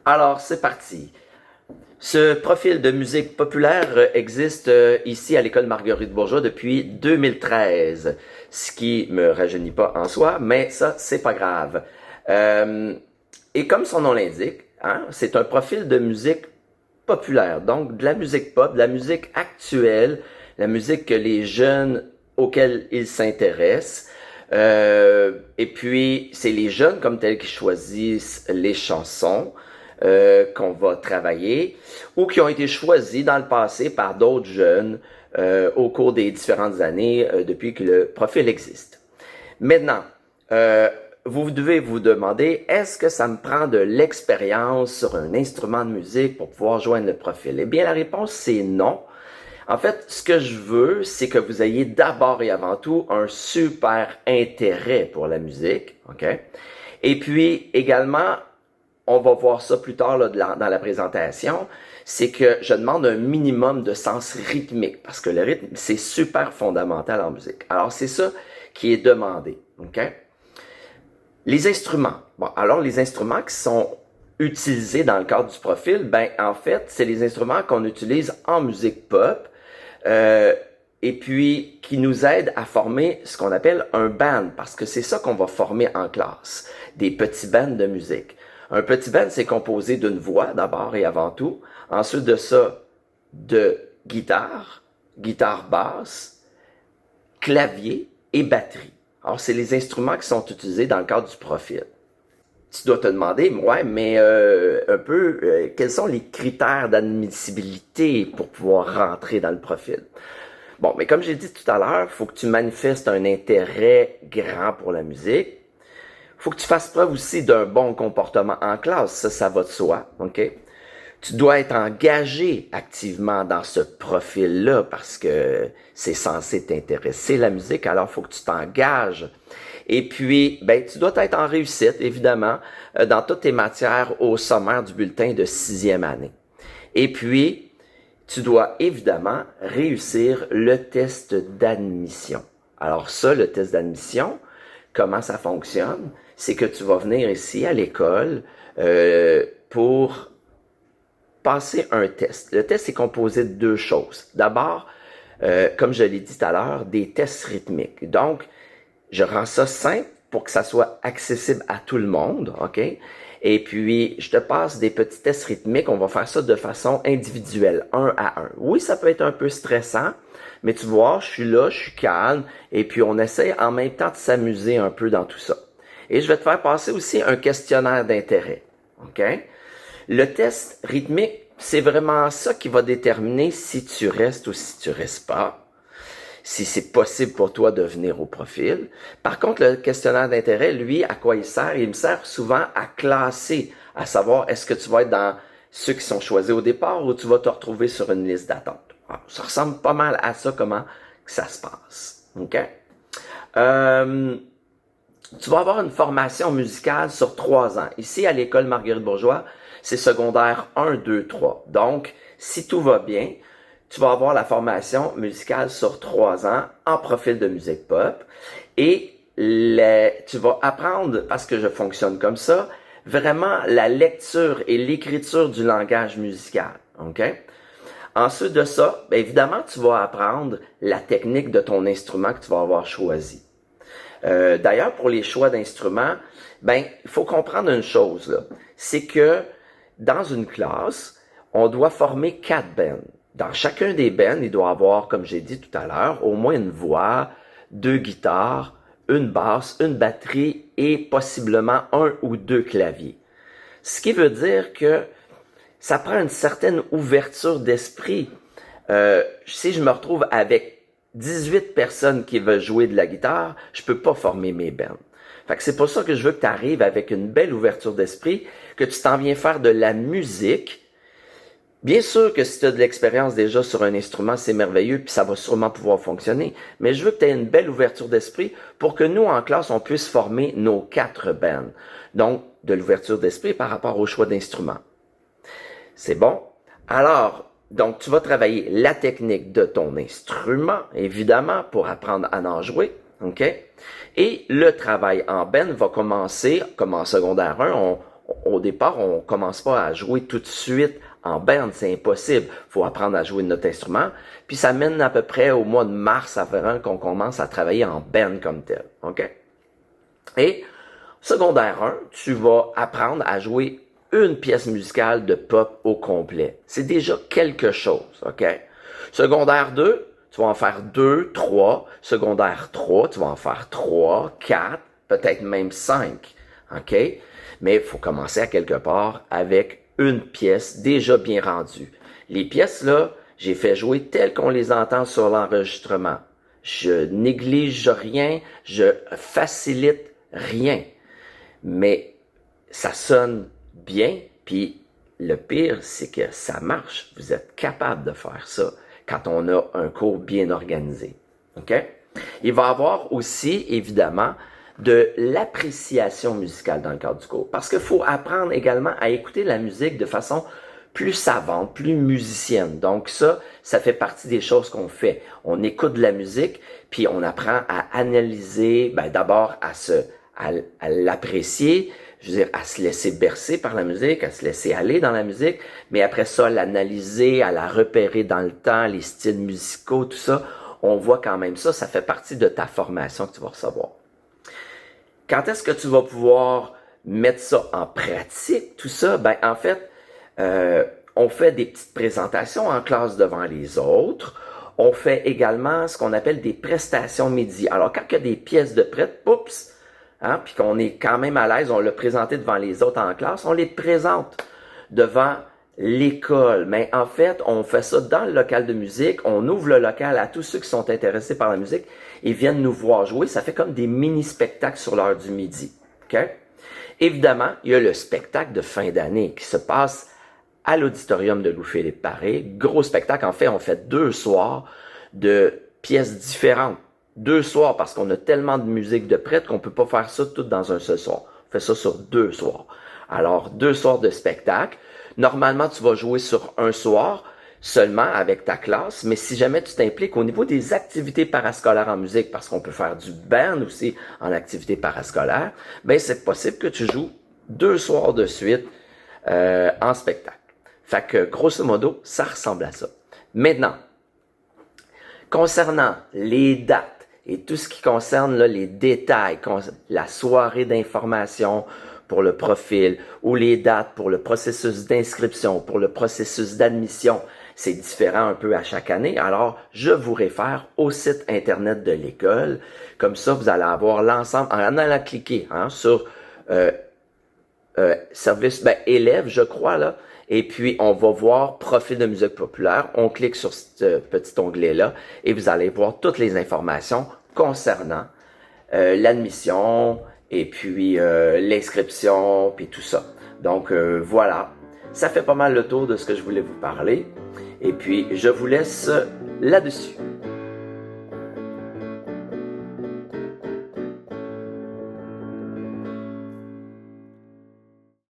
Alors, c'est parti. Ce profil de musique populaire existe ici à l'école Marguerite-Bourgeois depuis 2013, ce qui me rajeunit pas en soi, mais ça, c'est pas grave. Et comme son nom l'indique, hein, c'est un profil de musique populaire, donc de la musique pop, de la musique actuelle, la musique que les jeunes auxquels ils s'intéressent. Et puis, c'est les jeunes comme tels qui choisissent les chansons qu'on va travailler ou qui ont été choisis dans le passé par d'autres jeunes au cours des différentes années depuis que le profil existe. Maintenant, vous devez vous demander, est-ce que ça me prend de l'expérience sur un instrument de musique pour pouvoir joindre le profil? Eh bien, la réponse, c'est non. En fait, ce que je veux, c'est que vous ayez d'abord et avant tout un super intérêt pour la musique, ok? Et puis, également, on va voir ça plus tard là, dans la présentation, c'est que je demande un minimum de sens rythmique, parce que le rythme, c'est super fondamental en musique. Alors, c'est ça qui est demandé, ok? Les instruments. Bon, alors les instruments qui sont utilisés dans le cadre du profil, ben en fait, c'est les instruments qu'on utilise en musique pop, et puis qui nous aident à former ce qu'on appelle un band, parce que c'est ça qu'on va former en classe, des petits bands de musique. Un petit band, c'est composé d'une voix d'abord et avant tout, ensuite de ça, de guitare, guitare basse, clavier et batterie. Alors, c'est les instruments qui sont utilisés dans le cadre du profil. Tu dois te demander, ouais, mais quels sont les critères d'admissibilité pour pouvoir rentrer dans le profil? Bon, mais comme j'ai dit tout à l'heure, il faut que tu manifestes un intérêt grand pour la musique. Il faut que tu fasses preuve aussi d'un bon comportement en classe, ça va de soi, ok? Tu dois être engagé activement dans ce profil-là parce que c'est censé t'intéresser la musique, alors il faut que tu t'engages. Et puis, ben, tu dois être en réussite, évidemment, dans toutes tes matières au sommaire du bulletin de 6e année. Et puis, tu dois évidemment réussir le test d'admission. Alors ça, le test d'admission, comment ça fonctionne? C'est que tu vas venir ici à l'école pour passer un test. Le test est composé de deux choses. D'abord, comme je l'ai dit tout à l'heure, des tests rythmiques. Donc, je rends ça simple pour que ça soit accessible à tout le monde, ok? Et puis, je te passe des petits tests rythmiques. On va faire ça de façon individuelle, un à un. Oui, ça peut être un peu stressant, mais tu vois, je suis là, je suis calme, et puis on essaie en même temps de s'amuser un peu dans tout ça. Et je vais te faire passer aussi un questionnaire d'intérêt, ok? Le test rythmique, c'est vraiment ça qui va déterminer si tu restes ou si tu restes pas, si c'est possible pour toi de venir au profil. Par contre, le questionnaire d'intérêt, lui, à quoi il sert? Il me sert souvent à classer, à savoir est-ce que tu vas être dans ceux qui sont choisis au départ ou tu vas te retrouver sur une liste d'attente. Alors, ça ressemble pas mal à ça, comment ça se passe. OK? Tu vas avoir une formation musicale sur 3 ans. Ici, à l'école Marguerite-Bourgeois, c'est secondaire 1, 2, 3. Donc, si tout va bien, tu vas avoir la formation musicale sur 3 ans en profil de musique pop. Et tu vas apprendre, parce que je fonctionne comme ça, vraiment la lecture et l'écriture du langage musical. OK? Ensuite de ça, bien évidemment, tu vas apprendre la technique de ton instrument que tu vas avoir choisi. D'ailleurs, pour les choix d'instruments, ben, il faut comprendre une chose, là. C'est que dans une classe, on doit former 4 bands. Dans chacun des bands, il doit avoir, comme j'ai dit tout à l'heure, au moins une voix, 2 guitares, une basse, une batterie et possiblement 1 ou 2 claviers. Ce qui veut dire que ça prend une certaine ouverture d'esprit. Si je me retrouve avec 18 personnes qui veulent jouer de la guitare, je peux pas former mes bands. Fait que c'est pour ça que je veux que tu arrives avec une belle ouverture d'esprit, que tu t'en viens faire de la musique. Bien sûr que si tu as de l'expérience déjà sur un instrument, c'est merveilleux, puis ça va sûrement pouvoir fonctionner. Mais je veux que tu aies une belle ouverture d'esprit pour que nous, en classe, on puisse former nos 4 bands. Donc, de l'ouverture d'esprit par rapport au choix d'instruments. C'est bon? Alors, donc, tu vas travailler la technique de ton instrument, évidemment, pour apprendre à en jouer. OK? Et le travail en band va commencer, comme en secondaire 1, au départ, on commence pas à jouer tout de suite en band, c'est impossible. Faut apprendre à jouer notre instrument. Puis ça mène à peu près au mois de mars avant qu'on commence à travailler en band comme tel. OK? Et secondaire 1, tu vas apprendre à jouer une pièce musicale de pop au complet. C'est déjà quelque chose, OK? Secondaire 2, tu vas en faire 2, 3. Secondaire 3, tu vas en faire 3, 4, peut-être même 5, OK? Mais il faut commencer à quelque part avec une pièce déjà bien rendue. Les pièces, là, j'ai fait jouer telles qu'on les entend sur l'enregistrement. Je néglige rien, je facilite rien. Mais ça sonne bien, puis le pire, c'est que ça marche. Vous êtes capable de faire ça quand on a un cours bien organisé. OK? Il va y avoir aussi, évidemment, de l'appréciation musicale dans le cadre du cours. Parce qu'il faut apprendre également à écouter la musique de façon plus savante, plus musicienne. Donc ça fait partie des choses qu'on fait. On écoute de la musique, puis on apprend à analyser, d'abord à l'apprécier, je veux dire, à se laisser bercer par la musique, à se laisser aller dans la musique, mais après ça, l'analyser, à la repérer dans le temps, les styles musicaux, tout ça, on voit quand même ça, ça fait partie de ta formation que tu vas recevoir. Quand est-ce que tu vas pouvoir mettre ça en pratique, tout ça? En fait, on fait des petites présentations en classe devant les autres. On fait également ce qu'on appelle des prestations midi. Alors, quand il y a des pièces de prêt, oups, puis qu'on est quand même à l'aise, on l'a présenté devant les autres en classe, on les présente devant l'école. Mais en fait, on fait ça dans le local de musique, on ouvre le local à tous ceux qui sont intéressés par la musique et viennent nous voir jouer. Ça fait comme des mini-spectacles sur l'heure du midi. Okay? Évidemment, il y a le spectacle de fin d'année qui se passe à l'auditorium de Louis-Philippe Paré. Gros spectacle. En fait, on fait 2 soirs de pièces différentes. 2 soirs parce qu'on a tellement de musique de prête qu'on peut pas faire ça tout dans un seul soir. On fait ça sur 2 soirs. Alors, 2 soirs de spectacle. Normalement, tu vas jouer sur un soir seulement avec ta classe, mais si jamais tu t'impliques au niveau des activités parascolaires en musique, parce qu'on peut faire du band aussi en activité parascolaire, c'est possible que tu joues 2 soirs de suite en spectacle. Fait que, grosso modo, ça ressemble à ça. Maintenant, concernant les dates, et tout ce qui concerne là, les détails, la soirée d'information pour le profil ou les dates pour le processus d'inscription, pour le processus d'admission, c'est différent un peu à chaque année. Alors, je vous réfère au site internet de l'école. Comme ça, vous allez avoir l'ensemble, en allant cliquer sur service élève, je crois, là. Et puis, on va voir profil de musique populaire. On clique sur ce petit onglet-là et vous allez voir toutes les informations concernant l'admission et puis l'inscription puis tout ça. Donc, voilà. Ça fait pas mal le tour de ce que je voulais vous parler. Et puis, je vous laisse là-dessus.